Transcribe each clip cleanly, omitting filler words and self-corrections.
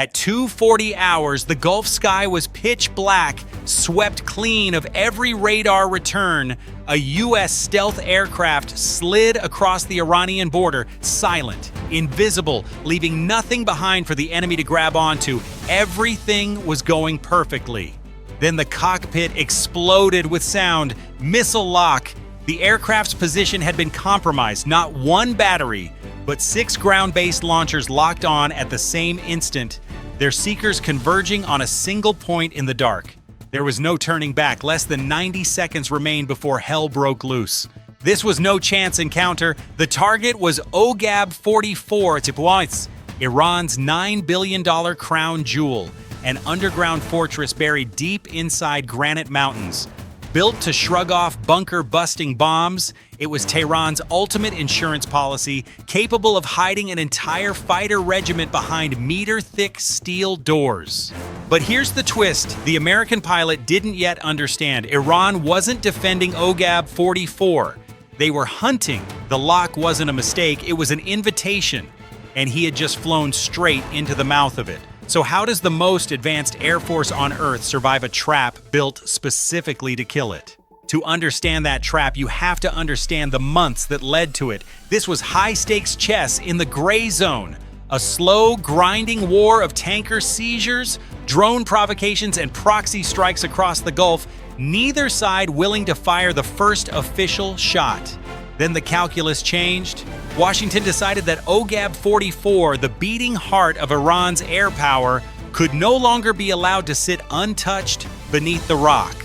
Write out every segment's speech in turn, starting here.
At 2:40 hours, the Gulf sky was pitch black, swept clean of every radar return. A U.S. stealth aircraft slid across the Iranian border, silent, invisible, leaving nothing behind for the enemy to grab onto. Everything was going perfectly. Then the cockpit exploded with sound. Missile lock. The aircraft's position had been compromised. Not one battery, but 6 ground-based launchers locked on at the same instant, their seekers converging on a single point in the dark. There was no turning back. Less than 90 seconds remained before hell broke loose. This was no chance encounter. The target was Ogab 44, Iran's $9 billion crown jewel, an underground fortress buried deep inside granite mountains. Built to shrug off bunker-busting bombs, it was Tehran's ultimate insurance policy, capable of hiding an entire fighter regiment behind meter-thick steel doors. But here's the twist. The American pilot didn't yet understand. Iran wasn't defending Ogab 44. They were hunting. The lock wasn't a mistake, it was an invitation, and he had just flown straight into the mouth of it. So how does the most advanced Air Force on Earth survive a trap built specifically to kill it? To understand that trap, you have to understand the months that led to it. This was high-stakes chess in the gray zone. A slow, grinding war of tanker seizures, drone provocations, and proxy strikes across the Gulf, neither side willing to fire the first official shot. Then the calculus changed. Washington decided that Ogab 44, the beating heart of Iran's air power, could no longer be allowed to sit untouched beneath the rock.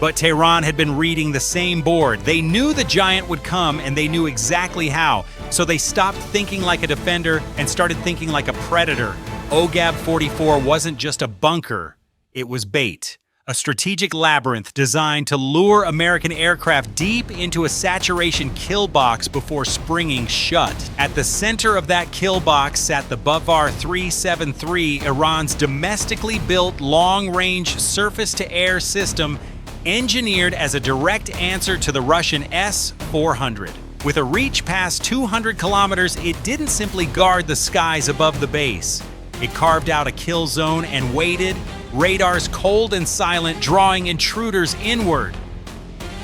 But Tehran had been reading the same board. They knew the giant would come, and they knew exactly how. So they stopped thinking like a defender and started thinking like a predator. Ogab 44 wasn't just a bunker, it was bait. A strategic labyrinth designed to lure American aircraft deep into a saturation kill box before springing shut. At the center of that kill box sat the Bavar 373, Iran's domestically built long-range surface-to-air system, engineered as a direct answer to the Russian S-400. With a reach past 200 kilometers, it didn't simply guard the skies above the base. It carved out a kill zone and waited, radars cold and silent, drawing intruders inward.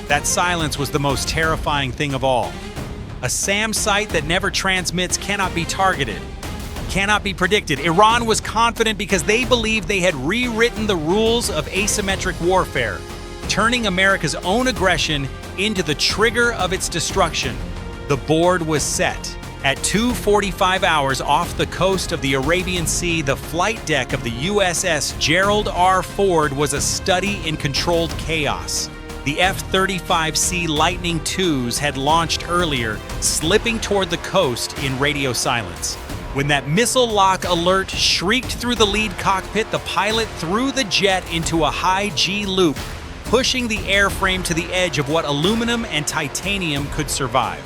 That silence was the most terrifying thing of all. A SAM site that never transmits cannot be targeted, cannot be predicted. Iran was confident because they believed they had rewritten the rules of asymmetric warfare, turning America's own aggression into the trigger of its destruction. The board was set. At 2:45 hours off the coast of the Arabian Sea, the flight deck of the USS Gerald R was a study in controlled chaos. The F-35C Lightning IIs had launched earlier, slipping toward the coast in radio silence. When that missile lock alert shrieked through the lead cockpit, the pilot threw the jet into a high G loop, pushing the airframe to the edge of what aluminum and titanium could survive.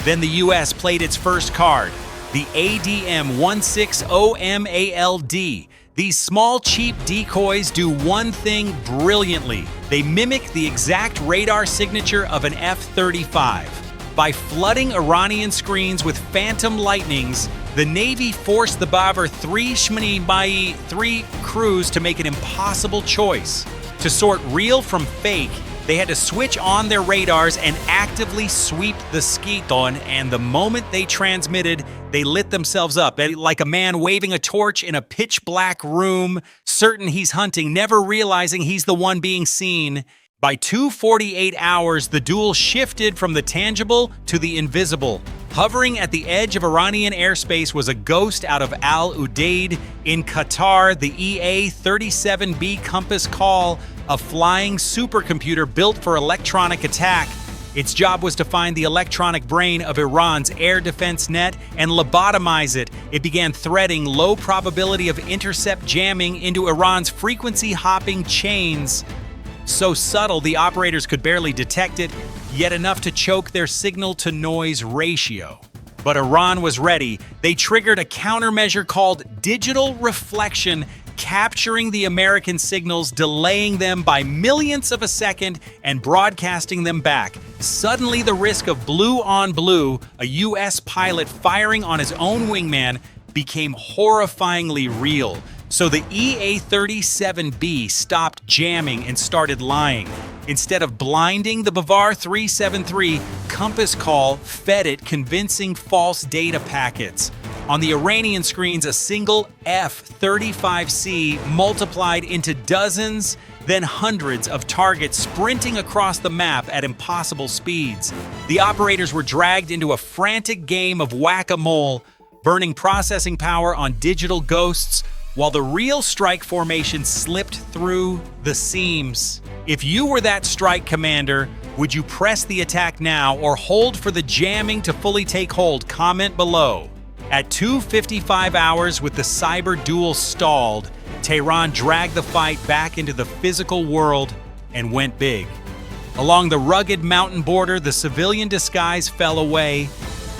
Then the U.S. played its first card, the ADM-16OMALD. These small, cheap decoys do one thing brilliantly. They mimic the exact radar signature of an F-35. By flooding Iranian screens with phantom lightnings, the Navy forced the Bavar 3 crews to make an impossible choice. To sort real from fake, they had to switch on their radars and actively sweep the skiton, and the moment they transmitted, they lit themselves up, like a man waving a torch in a pitch-black room, certain he's hunting, never realizing he's the one being seen. By 2:48 hours, the duel shifted from the tangible to the invisible. Hovering at the edge of Iranian airspace was a ghost out of Al Udeid in Qatar, the A-37B Compass Call, a flying supercomputer built for electronic attack. Its job was to find the electronic brain of Iran's air defense net and lobotomize it. It began threading low probability of intercept jamming into Iran's frequency-hopping chains. So subtle the operators could barely detect it, yet enough to choke their signal-to-noise ratio. But Iran was ready. They triggered a countermeasure called digital reflection, capturing the American signals, delaying them by millionths of a second, and broadcasting them back. Suddenly, the risk of blue on blue, a U.S. pilot firing on his own wingman, became horrifyingly real. So the EA-37B stopped jamming and started lying. Instead of blinding the Bavar 373, Compass Call fed it convincing false data packets. On the Iranian screens, a single F-35C multiplied into dozens, then hundreds of targets sprinting across the map at impossible speeds. The operators were dragged into a frantic game of whack-a-mole, burning processing power on digital ghosts, while the real strike formation slipped through the seams. If you were that strike commander, would you press the attack now or hold for the jamming to fully take hold? Comment below. At 2:55 hours with the cyber duel stalled, Tehran dragged the fight back into the physical world and went big. Along the rugged mountain border, the civilian disguise fell away.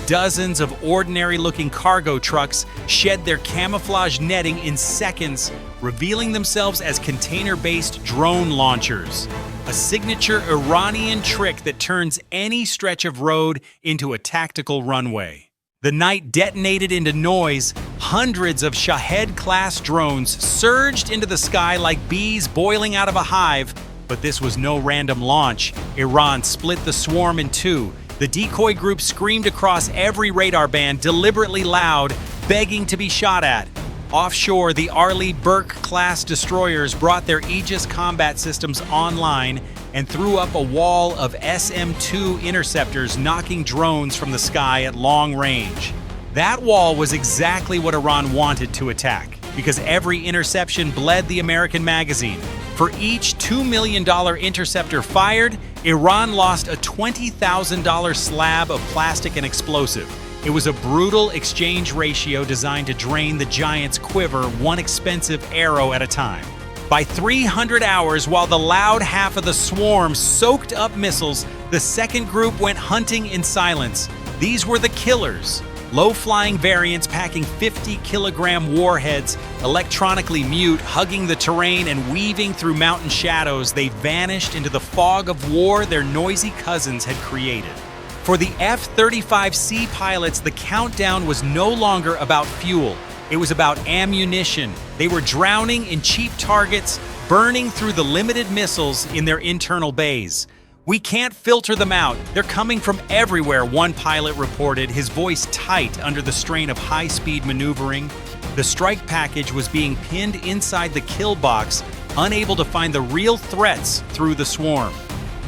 Dozens of ordinary-looking cargo trucks shed their camouflage netting in seconds, revealing themselves as container-based drone launchers, a signature Iranian trick that turns any stretch of road into a tactical runway. The night detonated into noise. Hundreds of Shahed-class drones surged into the sky like bees boiling out of a hive, but this was no random launch. Iran split the swarm in two. The decoy group screamed across every radar band, deliberately loud, begging to be shot at. Offshore, the Arleigh Burke-class destroyers brought their Aegis combat systems online and threw up a wall of SM-2 interceptors, knocking drones from the sky at long range. That wall was exactly what Iran wanted to attack, because every interception bled the American magazine. For each $2 million interceptor fired, Iran lost a $20,000 slab of plastic and explosive. It was a brutal exchange ratio designed to drain the giant's quiver one expensive arrow at a time. By 300 hours, while the loud half of the swarm soaked up missiles, the second group went hunting in silence. These were the killers. Low-flying variants packing 50-kilogram warheads, electronically mute, hugging the terrain and weaving through mountain shadows, they vanished into the fog of war their noisy cousins had created. For the F-35C pilots, the countdown was no longer about fuel. It was about ammunition. They were drowning in cheap targets, burning through the limited missiles in their internal bays. "We can't filter them out. They're coming from everywhere," one pilot reported, his voice tight under the strain of high-speed maneuvering. The strike package was being pinned inside the kill box, unable to find the real threats through the swarm.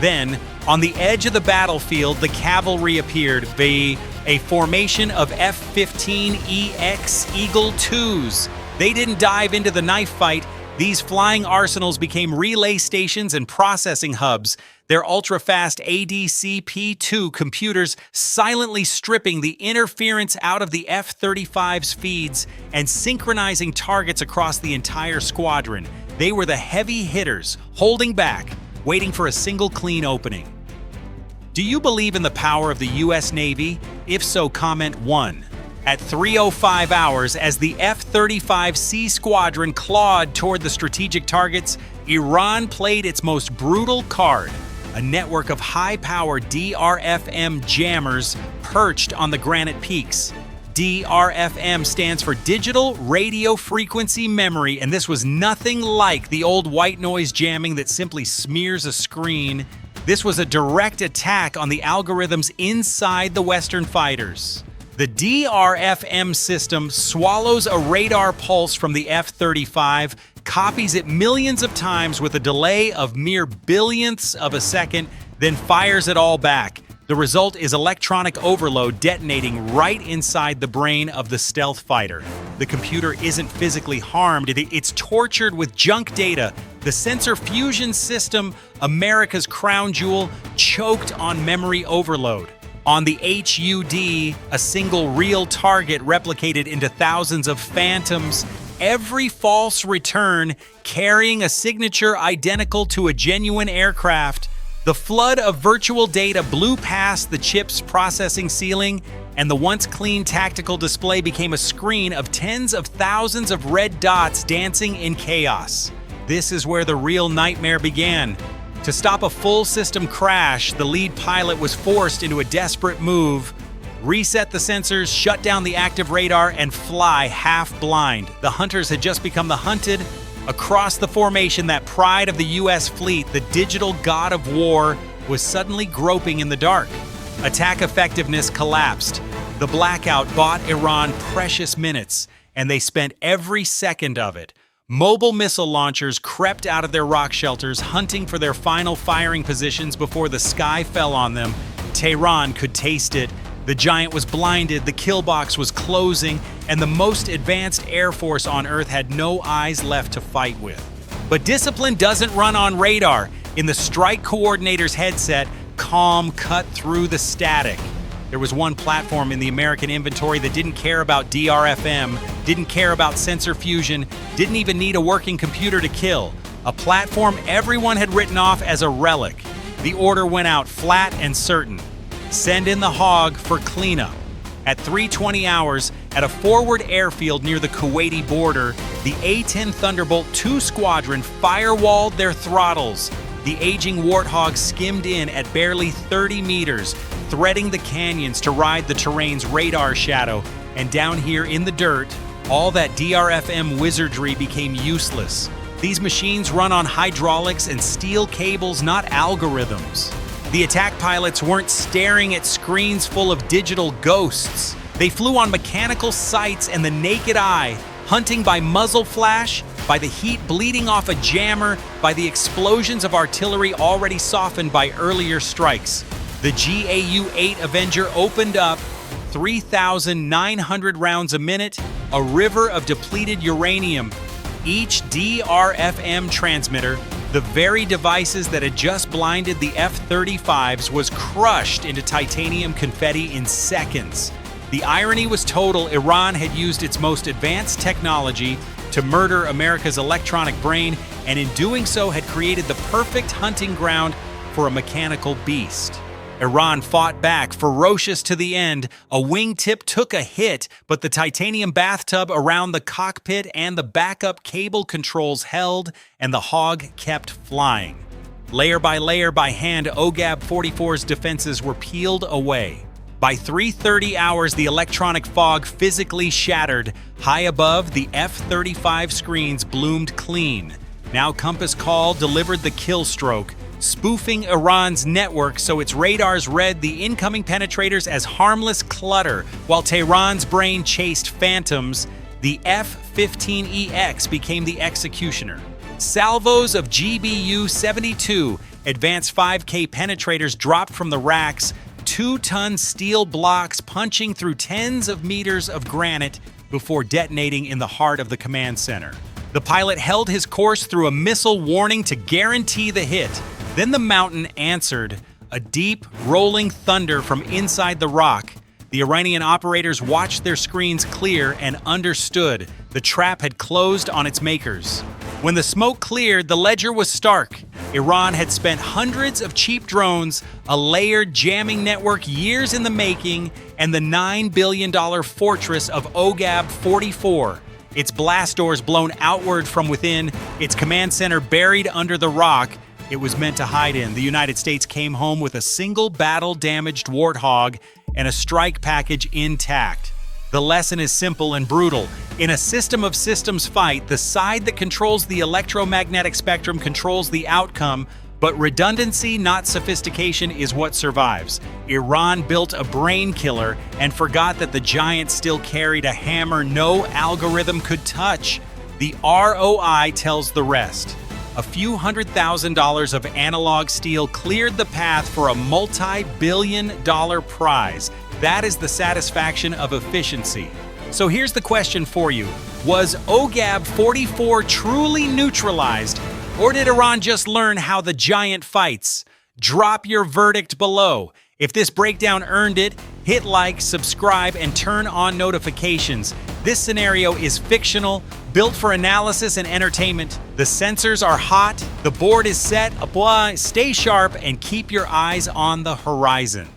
Then, on the edge of the battlefield, the cavalry appeared via a formation of F-15EX Eagle IIs. They didn't dive into the knife fight. These flying arsenals became relay stations and processing hubs, their ultra-fast ADC-P2 computers silently stripping the interference out of the F-35's feeds and synchronizing targets across the entire squadron. They were the heavy hitters, holding back, waiting for a single clean opening. Do you believe in the power of the U.S. Navy? If so, comment 1. At 3:05 hours, as the F-35C squadron clawed toward the strategic targets, Iran played its most brutal card. A network of high-power DRFM jammers perched on the granite peaks. DRFM stands for Digital Radio Frequency Memory, and this was nothing like the old white noise jamming that simply smears a screen. This was a direct attack on the algorithms inside the Western fighters. The DRFM system swallows a radar pulse from the F-35, copies it millions of times with a delay of mere billionths of a second, then fires it all back. The result is electronic overload detonating right inside the brain of the stealth fighter. The computer isn't physically harmed, it's tortured with junk data. The sensor fusion system, America's crown jewel, choked on memory overload. On the HUD, a single real target replicated into thousands of phantoms, every false return carrying a signature identical to a genuine aircraft. The flood of virtual data blew past the chip's processing ceiling, and the once clean tactical display became a screen of tens of thousands of red dots dancing in chaos. This is where the real nightmare began. To stop a full system crash, the lead pilot was forced into a desperate move. reset the sensors, shut down the active radar, and fly half blind. The hunters had just become the hunted. Across the formation, that pride of the U.S. fleet, the digital god of war, was suddenly groping in the dark. Attack effectiveness collapsed. The blackout bought Iran precious minutes, and they spent every second of it. Mobile missile launchers crept out of their rock shelters, hunting for their final firing positions before the sky fell on them. Tehran could taste it. The giant was blinded, the killbox was closing, and the most advanced air force on Earth had no eyes left to fight with. But discipline doesn't run on radar. In the strike coordinator's headset, calm cut through the static. There was one platform in the American inventory that didn't care about DRFM, didn't care about sensor fusion, didn't even need a working computer to kill. A platform everyone had written off as a relic. The order went out flat and certain. Send in the Hog for cleanup. At 3:20 hours, at a forward airfield near the Kuwaiti border, the A-10 Thunderbolt II squadron firewalled their throttles. The aging Warthog skimmed in at barely 30 meters, threading the canyons to ride the terrain's radar shadow. And down here in the dirt, all that DRFM wizardry became useless. These machines run on hydraulics and steel cables, not algorithms. The attack pilots weren't staring at screens full of digital ghosts. They flew on mechanical sights and the naked eye, hunting by muzzle flash, by the heat bleeding off a jammer, by the explosions of artillery already softened by earlier strikes. The GAU-8 Avenger opened up 3,900 rounds a minute, a river of depleted uranium. Each DRFM transmitter, the very devices that had just blinded the F-35s, was crushed into titanium confetti in seconds. The irony was total. Iran had used its most advanced technology to murder America's electronic brain, and in doing so had created the perfect hunting ground for a mechanical beast. Iran fought back, ferocious to the end. A wingtip took a hit, but the titanium bathtub around the cockpit and the backup cable controls held, and the Hog kept flying. Layer by hand, Ogab 44's defenses were peeled away. By 3:30 hours, the electronic fog physically shattered. High above, the F-35 screens bloomed clean. Now Compass Call delivered the kill stroke, spoofing Iran's network so its radars read the incoming penetrators as harmless clutter. While Tehran's brain chased phantoms, the F-15EX became the executioner. Salvos of GBU-72, advanced 5K penetrators, dropped from the racks, 2-ton steel blocks punching through tens of meters of granite before detonating in the heart of the command center. The pilot held his course through a missile warning to guarantee the hit. Then the mountain answered, a deep, rolling thunder from inside the rock. The Iranian operators watched their screens clear and understood the trap had closed on its makers. When the smoke cleared, the ledger was stark. Iran had spent hundreds of cheap drones, a layered jamming network years in the making, and the $9 billion fortress of Ogab 44. Its blast doors blown outward from within, its command center buried under the rock it was meant to hide in. The United States came home with a single battle-damaged Warthog and a strike package intact. The lesson is simple and brutal. In a system of systems fight, the side that controls the electromagnetic spectrum controls the outcome, but redundancy, not sophistication, is what survives. Iran built a brain killer and forgot that the giant still carried a hammer no algorithm could touch. The ROI tells the rest. A few $100,000 of analog steel cleared the path for a multi-billion-dollar prize. That is the satisfaction of efficiency. So here's the question for you. Was Ogab 44 truly neutralized, or did Iran just learn how the giant fights? Drop your verdict below. If this breakdown earned it, hit like, subscribe, and turn on notifications. This scenario is fictional, built for analysis and entertainment. The sensors are hot, the board is set, stay sharp, and keep your eyes on the horizon.